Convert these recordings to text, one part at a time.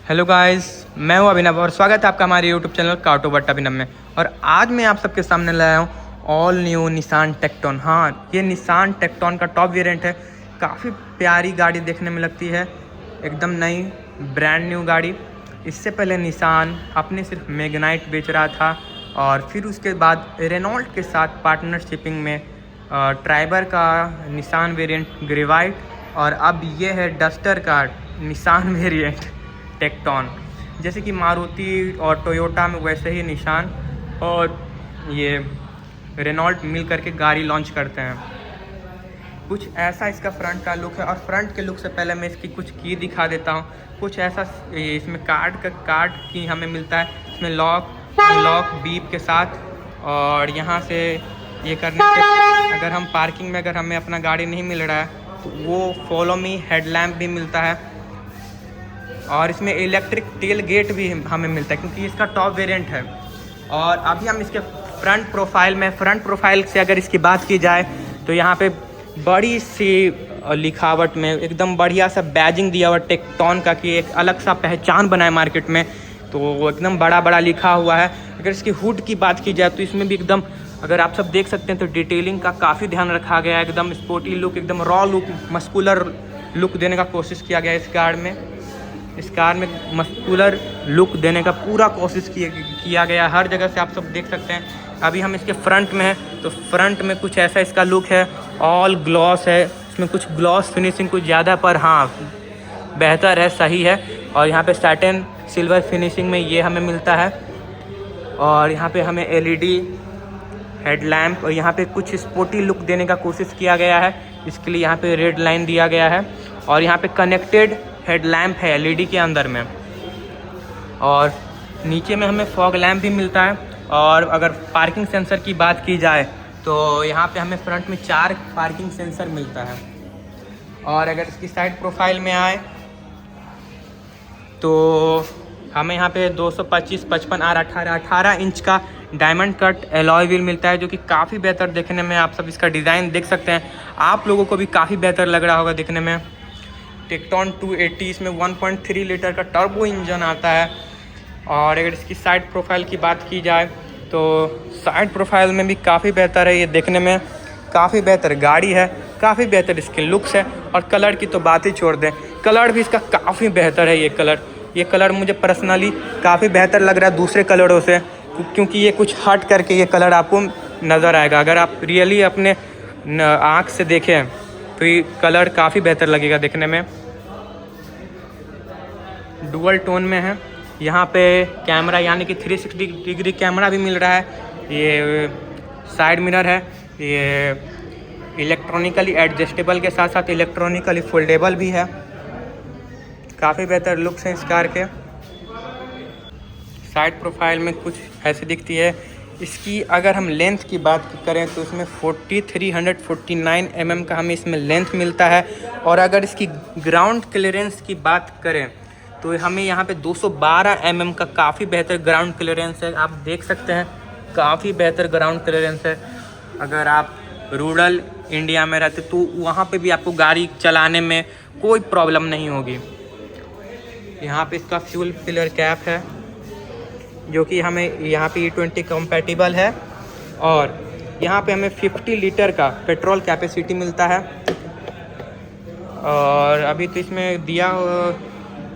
Hello guys, मैं हूं अभिनव और स्वागत है आपका हमारे यूट्यूब चैनल काटो बट अभिनव में। और आज मैं आप सबके सामने लाया हूं ऑल न्यू निसान टेक्टोन। हाँ, ये निसान टेक्टोन का टॉप वेरिएंट है। काफ़ी प्यारी गाड़ी देखने में लगती है, एकदम नई ब्रांड न्यू गाड़ी। इससे पहले निसान अपने सिर्फ मैग्नाइट बेच रहा था और फिर उसके बाद रेनॉल्ट के साथ पार्टनरशिपिंग में ट्राइबर का निसान वेरिएंट ग्रेवाइट, और अब ये है डस्टर का निसान वेरिएंट टेक्टोन। जैसे कि मारुति और टोयोटा में वैसे ही निसान और ये रेनॉल्ट मिल करके गाड़ी लॉन्च करते हैं। कुछ ऐसा इसका फ्रंट का लुक है। और फ्रंट के लुक से पहले मैं इसकी कुछ की दिखा देता हूँ। कुछ ऐसा इसमें कार्ड की हमें मिलता है। इसमें लॉक अनलॉक बीप के साथ, और यहाँ से ये करने से अगर हम पार्किंग में अगर हमें अपना गाड़ी नहीं मिल रहा है तो वो फॉलो मी हेडलैम्प भी मिलता है। और इसमें इलेक्ट्रिक टेल गेट भी हमें मिलता है क्योंकि इसका टॉप वेरिएंट है। और अभी हम इसके फ्रंट प्रोफाइल से अगर इसकी बात की जाए तो यहाँ पे बड़ी सी लिखावट में एकदम बढ़िया सा बैजिंग दिया हुआ टेक्टोन का, कि एक अलग सा पहचान बनाए मार्केट में। तो वो एकदम बड़ा लिखा हुआ है। अगर इसकी हुड की बात की जाए तो इसमें भी एकदम, अगर आप सब देख सकते हैं तो डिटेलिंग का काफ़ी ध्यान रखा गया है। एकदम स्पोर्टी लुक, एकदम रॉ लुक, मस्कुलर लुक देने का कोशिश किया गया है इस कार में मस्कुलर लुक देने का पूरा कोशिश किया गया। हर जगह से आप सब देख सकते हैं। अभी हम इसके फ्रंट में हैं तो फ्रंट में कुछ ऐसा इसका लुक है। ऑल ग्लॉस है, इसमें कुछ ग्लॉस फिनिशिंग कुछ ज़्यादा, पर हाँ बेहतर है, सही है। और यहाँ पे सैटिन सिल्वर फिनिशिंग में ये हमें मिलता है। और यहाँ पे हमें एलईडी हेडलैम्प, और यहाँ पे कुछ स्पोर्टी लुक देने का कोशिश किया गया है। इसके लिए यहाँ पे रेड लाइन दिया गया है। और यहाँ पे कनेक्टेड हेडलैम्प है एलईडी के अंदर में। और नीचे में हमें फॉग लैम्प भी मिलता है। और अगर पार्किंग सेंसर की बात की जाए तो यहाँ पे हमें फ्रंट में 4 पार्किंग सेंसर मिलता है। और अगर इसकी साइड प्रोफाइल में आए तो हमें यहाँ पे 225, 55 और 18 इंच का डायमंड कट एलॉय व्हील मिलता है, जो कि काफ़ी बेहतर देखने में। आप सब इसका डिज़ाइन देख सकते हैं, आप लोगों को भी काफ़ी बेहतर लग रहा होगा देखने में। टेक्टोन 280, इसमें 1.3 लीटर का टर्बो इंजन आता है। और अगर इसकी साइड प्रोफाइल की बात की जाए तो साइड प्रोफाइल में भी काफ़ी बेहतर है। ये देखने में काफ़ी बेहतर गाड़ी है, काफ़ी बेहतर इसके लुक्स है। और कलर की तो बात ही छोड़ दें, कलर भी इसका काफ़ी बेहतर है। ये कलर मुझे पर्सनली काफ़ी बेहतर लग रहा है दूसरे कलरों से, क्योंकि ये कुछ हट करके ये कलर आपको नज़र आएगा। अगर आप रियली अपने आँख से देखें तो ये कलर काफ़ी बेहतर लगेगा देखने में। डुअल टोन में है। यहाँ पे कैमरा यानी कि 360 डिग्री कैमरा भी मिल रहा है। ये साइड मिरर है, ये इलेक्ट्रॉनिकली एडजस्टेबल के साथ साथ इलेक्ट्रॉनिकली फोल्डेबल भी है। काफ़ी बेहतर लुक्स हैं इस कार के। साइड प्रोफाइल में कुछ ऐसी दिखती है। इसकी अगर हम लेंथ की बात करें तो इसमें 4349 mm का हमें इसमें लेंथ मिलता है। और अगर इसकी ग्राउंड क्लियरेंस की बात करें तो हमें यहाँ पे 212 mm का काफ़ी बेहतर ग्राउंड क्लियरेंस है। आप देख सकते हैं, काफ़ी बेहतर ग्राउंड क्लियरेंस है। अगर आप रूरल इंडिया में रहते तो वहाँ पे भी आपको गाड़ी चलाने में कोई प्रॉब्लम नहीं होगी। यहाँ पे इसका फ्यूल फिलर कैप है, जो कि हमें यहाँ पे E20 कंपैटिबल है। और यहाँ पे हमें 50 लीटर का पेट्रोल कैपेसिटी मिलता है। और अभी तो इसमें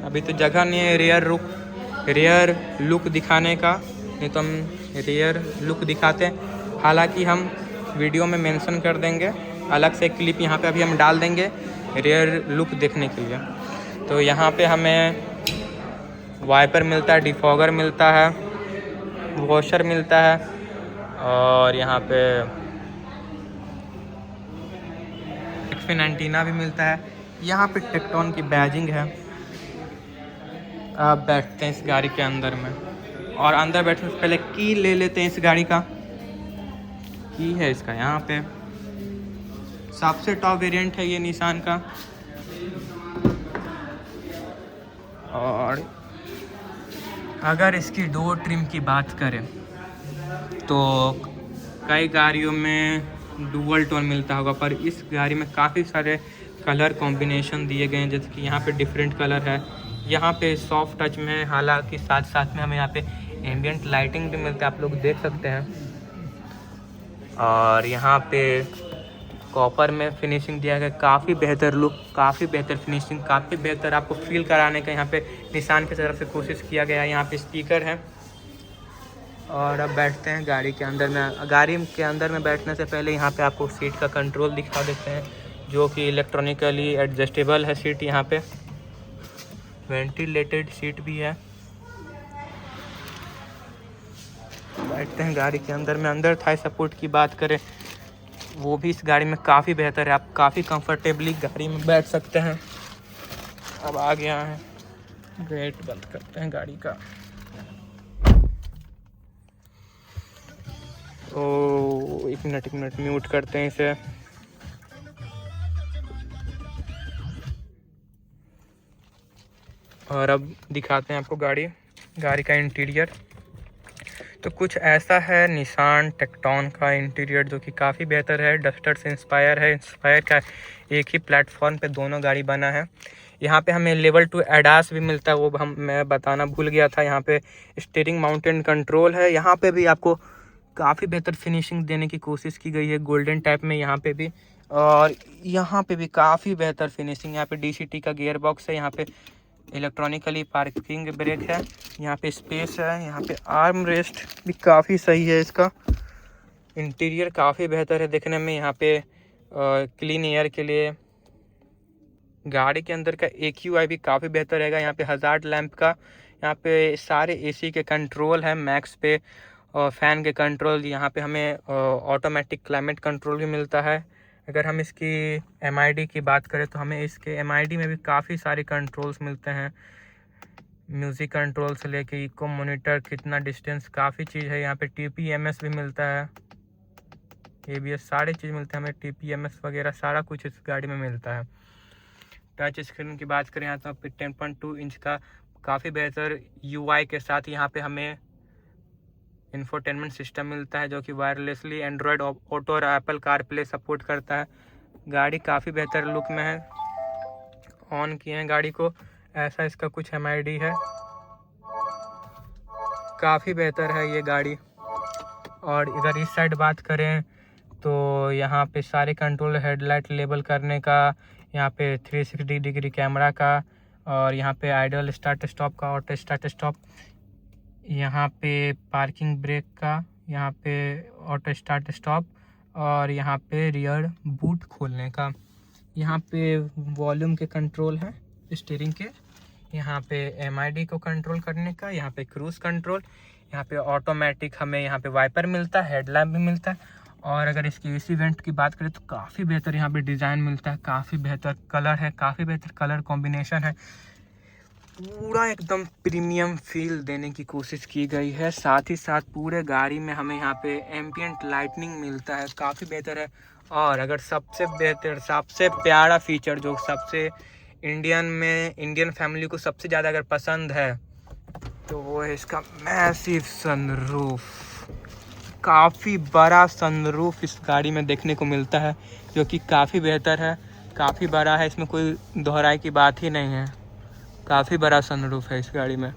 अभी तो जगह नहीं है रियर लुक दिखाने का, नहीं तो हम रियर लुक दिखाते हैं। हालांकि हम वीडियो में मेंशन कर देंगे, अलग से क्लिप यहाँ पे अभी हम डाल देंगे रियर लुक देखने के लिए। तो यहाँ पे हमें वाइपर मिलता है, डिफॉगर मिलता है, वॉशर मिलता है। और यहाँ पे फिन एंटीना भी मिलता है। यहाँ पे टेक्टोन की बैजिंग है। आप बैठते हैं इस गाड़ी के अंदर में, और अंदर बैठने से पहले की ले लेते हैं इस गाड़ी का। की है इसका यहाँ पे, सबसे टॉप वेरिएंट है ये निसान का। और अगर इसकी डोर ट्रिम की बात करें तो कई गाड़ियों में डुअल टोन मिलता होगा, पर इस गाड़ी में काफ़ी सारे कलर कॉम्बिनेशन दिए गए हैं। जैसे कि यहाँ पे डिफरेंट कलर है, यहाँ पे सॉफ्ट टच में, हालांकि साथ साथ में हमें यहाँ पे एम्बियंट लाइटिंग भी मिलता है, आप लोग देख सकते हैं। और यहाँ पे कॉपर में फिनिशिंग दिया गया, काफ़ी बेहतर लुक, काफ़ी बेहतर फिनिशिंग, काफ़ी बेहतर आपको फील कराने का यहाँ पे निसान की तरफ से कोशिश किया गया है। यहाँ पे स्पीकर है। और अब बैठते हैं गाड़ी के अंदर में। गाड़ी के अंदर में बैठने से पहले यहाँ पे आपको सीट का कंट्रोल दिखा देते हैं, जो कि इलेक्ट्रॉनिकली एडजस्टेबल है सीट। यहाँ पे वेंटिलेटेड सीट भी है। बैठते हैं गाड़ी के अंदर में। अंदर थाई सपोर्ट की बात करें, वो भी इस गाड़ी में काफ़ी बेहतर है। आप काफ़ी कंफर्टेबली गाड़ी में बैठ सकते हैं। अब आ गया है, गेट बंद करते हैं गाड़ी का। तो एक मिनट म्यूट करते हैं इसे। और अब दिखाते हैं आपको गाड़ी का इंटीरियर। तो कुछ ऐसा है निसान टेक्टोन का इंटीरियर, जो कि काफ़ी बेहतर है। डस्टर से इंस्पायर है। इंस्पायर का एक ही प्लेटफॉर्म पे दोनों गाड़ी बना है। यहाँ पे हमें लेवल 2 एडास भी मिलता है, वो मैं बताना भूल गया था। यहाँ पे स्टीयरिंग माउंटेन कंट्रोल है। यहाँ पे भी आपको काफ़ी बेहतर फिनिशिंग देने की कोशिश की गई है, गोल्डन टाइप में यहाँ पे भी। और यहाँ पे भी काफ़ी बेहतर फिनिशिंग। यहाँ पे DCT का गियर बॉक्स है। यहाँ पे इलेक्ट्रॉनिकली पार्किंग ब्रेक है। यहाँ पे स्पेस है। यहाँ पे आर्म रेस्ट भी काफ़ी सही है। इसका इंटीरियर काफ़ी बेहतर है देखने में। यहाँ पे क्लीन एयर के लिए गाड़ी के अंदर का AQI भी काफ़ी बेहतर रहेगा। यहाँ पे हज़ार्ड लैंप का, यहाँ पे सारे AC के कंट्रोल है मैक्स पे, और फैन के कंट्रोल। यहाँ पे हमें ऑटोमेटिक क्लाइमेट कंट्रोल भी मिलता है। अगर हम इसकी MID की बात करें तो हमें इसके MID में भी काफ़ी सारे कंट्रोल्स मिलते हैं। म्यूज़िक कंट्रोल से लेके इको मॉनिटर, कितना डिस्टेंस, काफ़ी चीज़ है। यहाँ पे TPMS भी मिलता है, ABS, सारे चीज़ मिलते हैं हमें। TPMS वगैरह सारा कुछ इस गाड़ी में मिलता है। टच स्क्रीन की बात करें यहाँ तो 10.2 इंच का काफ़ी बेहतर UI के साथ यहाँ पे हमें इंफोटेनमेंट सिस्टम मिलता है, जो कि वायरलेसली एंड्रॉयड ऑटो और एप्पल कारप्ले सपोर्ट करता है। गाड़ी काफ़ी बेहतर लुक में है। ऑन किए हैं गाड़ी को, ऐसा इसका कुछ MID है। काफ़ी बेहतर है ये गाड़ी। और इधर इस साइड बात करें तो यहाँ पे सारे कंट्रोल, हेडलाइट लेबल करने का, यहाँ पे 360 डिग्री कैमरा का, और यहाँ पे आइडल स्टार्ट स्टॉप का, ऑटो स्टार्ट स्टॉप, यहाँ पे पार्किंग ब्रेक का, यहाँ पे ऑटो स्टार्ट स्टॉप, और यहाँ पे रियर बूट खोलने का। यहाँ पे वॉल्यूम के कंट्रोल हैं स्टीयरिंग के। यहाँ पे MID को कंट्रोल करने का, यहाँ पे क्रूज़ कंट्रोल, यहाँ पे ऑटोमेटिक हमें यहाँ पे वाइपर मिलता है, हेडलैम्प भी मिलता है। और अगर इसकी AC वेंट की बात करें तो काफ़ी बेहतर यहाँ पे डिज़ाइन मिलता है, काफ़ी बेहतर कलर है, काफ़ी बेहतर कलर कॉम्बिनेशन है। पूरा एकदम प्रीमियम फील देने की कोशिश की गई है। साथ ही साथ पूरे गाड़ी में हमें यहाँ पे एम्बियंट लाइटनिंग मिलता है, काफ़ी बेहतर है। और अगर सबसे बेहतर, सबसे प्यारा फीचर जो सबसे इंडियन फैमिली को सबसे ज़्यादा अगर पसंद है तो वो है इसका मैसिव सनरूफ। काफ़ी बड़ा सनरूफ इस गाड़ी में देखने को मिलता है, जो कि काफ़ी बेहतर है, काफ़ी बड़ा है। इसमें कोई दोहराई की बात ही नहीं है। काफ़ी बड़ा सनरूफ है इस गाड़ी में।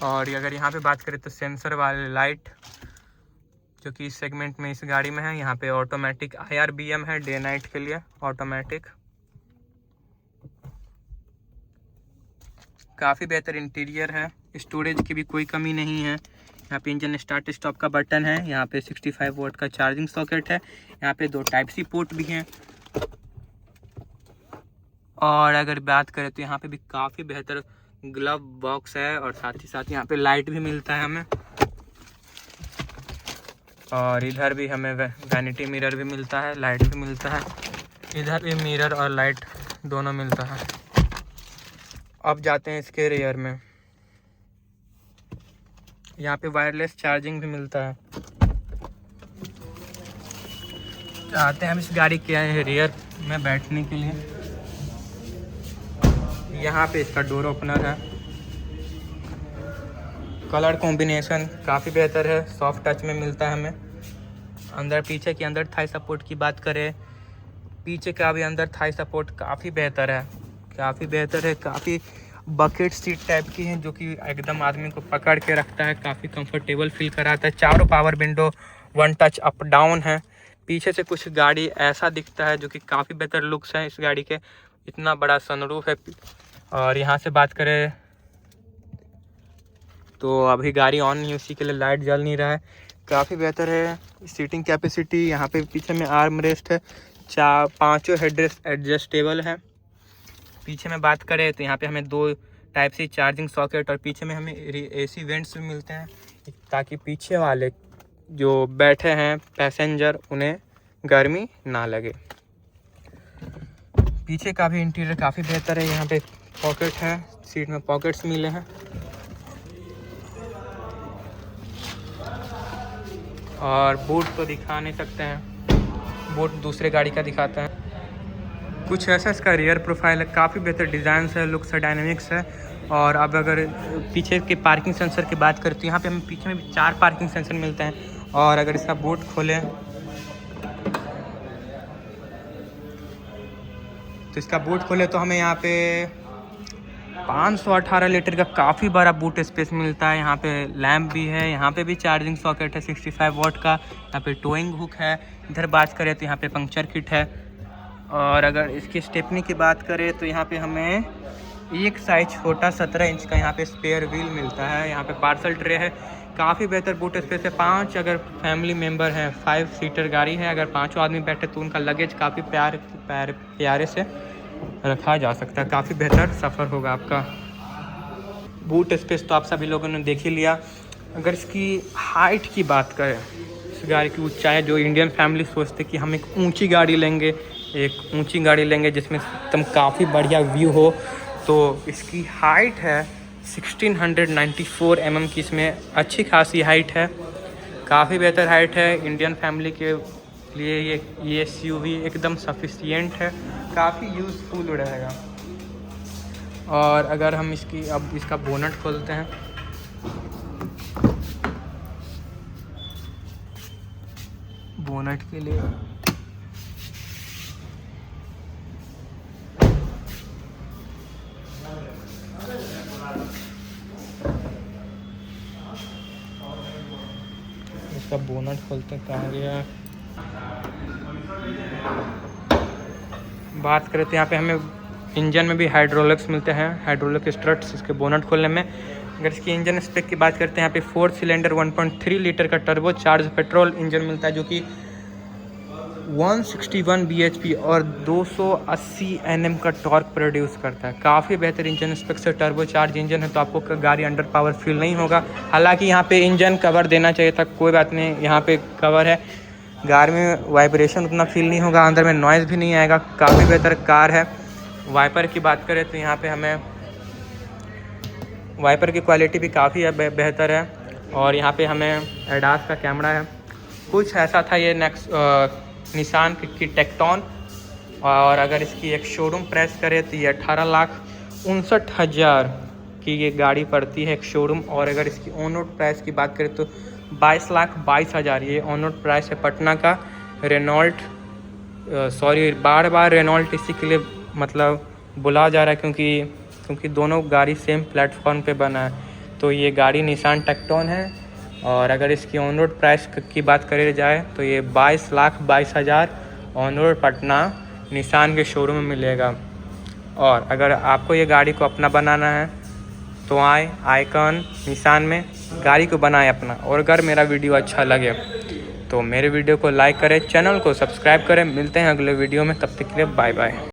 और अगर यहाँ पे बात करें तो सेंसर वाले लाइट, जो कि इस सेगमेंट में इस गाड़ी में है। यहाँ पे ऑटोमेटिक IRBM है, डे नाइट के लिए ऑटोमेटिक। काफ़ी बेहतर इंटीरियर है। स्टोरेज की भी कोई कमी नहीं है। यहाँ पे इंजन स्टार्ट स्टॉप का बटन है। यहाँ पे 65 वोल्ट का चार्जिंग सॉकेट है। यहाँ पे 2 Type-C पोर्ट भी हैं। और अगर बात करें तो यहाँ पे भी काफ़ी बेहतर ग्लव बॉक्स है, और साथ ही साथ यहाँ पे लाइट भी मिलता है हमें। और इधर भी हमें वैनिटी मिरर भी मिलता है, लाइट भी मिलता है। इधर भी मिरर और लाइट दोनों मिलता है। अब जाते हैं इसके रियर में। यहाँ पे वायरलेस चार्जिंग भी मिलता है। आते हैं हम इस गाड़ी के रियर में बैठने के लिए। यहाँ पे इसका डोर ओपनर है। कलर कॉम्बिनेशन काफ़ी बेहतर है, सॉफ्ट टच में मिलता है हमें। अंदर पीछे की अंदर थाई सपोर्ट की बात करें, पीछे का भी अंदर थाई सपोर्ट काफ़ी बेहतर है, काफ़ी बकेट सीट टाइप की है जो कि एकदम आदमी को पकड़ के रखता है, काफ़ी कंफर्टेबल फील कराता है। चारों power window, 1 touch up down है। पीछे से कुछ गाड़ी ऐसा दिखता है जो कि काफ़ी बेहतर लुक्स है इस गाड़ी के। इतना बड़ा सनरूफ है। और यहाँ से बात करें तो अभी गाड़ी ऑन नहीं, उसी के लिए लाइट जल नहीं रहा है। काफ़ी बेहतर है सीटिंग कैपेसिटी। यहाँ पे पीछे में आर्म रेस्ट है, 5 हेडरेस्ट एडजस्टेबल है। पीछे में बात करें तो यहाँ पे हमें 2 टाइप सी चार्जिंग सॉकेट और पीछे में हमें AC वेंट्स भी मिलते हैं ताकि पीछे वाले जो बैठे हैं पैसेंजर उन्हें गर्मी ना लगे। पीछे का भी इंटीरियर काफ़ी बेहतर है। यहाँ पे पॉकेट है, सीट में पॉकेट्स मिले हैं। और बूट तो दिखा नहीं सकते हैं, बूट दूसरे गाड़ी का दिखाते हैं। कुछ ऐसा इसका रियर प्रोफाइल है, काफ़ी बेहतर डिज़ाइन है, लुक्स है, डायनेमिक्स है। और अब अगर पीछे के पार्किंग सेंसर की बात करें तो यहाँ पे हमें पीछे में भी 4 पार्किंग सेंसर मिलते हैं। और अगर इसका बूट खोलें तो हमें यहाँ पे 518 लीटर का काफ़ी बड़ा बूट स्पेस मिलता है। यहाँ पे लैंप भी है, यहाँ पे भी चार्जिंग सॉकेट है 65 वाट का, यहाँ पे टोइंग हुक है। इधर बात करें तो यहाँ पे पंक्चर किट है। और अगर इसकी स्टेपनी की बात करें तो यहाँ पे हमें एक साइज छोटा 17 इंच का यहाँ पे स्पेयर व्हील मिलता है। यहाँ पे पार्सल ट्रे है, काफ़ी बेहतर बूट स्पेस है। 5 अगर फैमिली मेम्बर हैं, 5 सीटर गाड़ी है, अगर 5 आदमी बैठे तो उनका लगेज काफ़ी प्यारे से रखा जा सकता है। काफ़ी बेहतर सफ़र होगा आपका। बूट स्पेस तो आप सभी लोगों ने देख ही लिया। अगर इसकी हाइट की बात करें, इस गाड़ी की ऊंचाई, जो इंडियन फैमिली सोचते कि हम एक ऊंची गाड़ी लेंगे, जिसमें एकदम काफ़ी बढ़िया व्यू हो, तो इसकी हाइट है 1694 mm की। इसमें अच्छी खासी हाइट है, काफ़ी बेहतर हाइट है। इंडियन फैमिली के लिए ये SUV एकदम सफिशिएंट है, काफ़ी यूज़फुल रहेगा। और अगर हम इसका बोनट खोलते हैं, बोनट के लिए इसका बोनट खोलते हैं, कहाँ गया। बात करें तो यहाँ पे हमें इंजन में भी हाइड्रोलिक्स मिलते हैं, हाइड्रोलिक स्ट्रट्स इसके बोनट खोलने में। अगर इसकी इंजन स्पेक की बात करते हैं, यहाँ पे 4 सिलेंडर 1.3 लीटर का टर्बो चार्ज पेट्रोल इंजन मिलता है जो कि 161 bhp और 280 Nm का टॉर्क प्रोड्यूस करता है। काफ़ी बेहतर इंजन स्पेक से टर्बो चार्ज इंजन है, तो आपको गाड़ी अंडर पावर फील नहीं होगा। हालांकि यहाँ पे इंजन कवर देना चाहिए था, कोई बात नहीं, यहाँ पे कवर है। गाड़ी में वाइब्रेशन उतना फील नहीं होगा, अंदर में नॉइज़ भी नहीं आएगा। काफ़ी बेहतर कार है। वाइपर की बात करें तो यहाँ पे हमें वाइपर की क्वालिटी भी काफ़ी बेहतर है। और यहाँ पे हमें एडास का कैमरा है। कुछ ऐसा था ये निसान की टेक्टोन। और अगर इसकी एक शोरूम प्राइस करें तो ये 18,59,000 की ये गाड़ी पड़ती है एक शोरूम। और अगर इसकी ऑन रोड प्राइस की बात करें तो 22,22,000 ये ऑन रोड प्राइस है पटना का। रेनॉल्ट बार रेनॉल्ट इसी के लिए मतलब बुला जा रहा है क्योंकि दोनों गाड़ी सेम प्लेटफॉर्म पे बना है। तो ये गाड़ी निसान टेक्टोन है। और अगर इसकी ऑन रोड प्राइस की बात करी जाए तो ये 22,22,000 ऑन रोड पटना निसान के शोरूम में मिलेगा। और अगर आपको ये गाड़ी को अपना बनाना है तो आए आइकॉन निसान में, गाड़ी को बनाएं अपना। और अगर मेरा वीडियो अच्छा लगे तो मेरे वीडियो को लाइक करें, चैनल को सब्सक्राइब करें। मिलते हैं अगले वीडियो में, तब तक के लिए बाय बाय।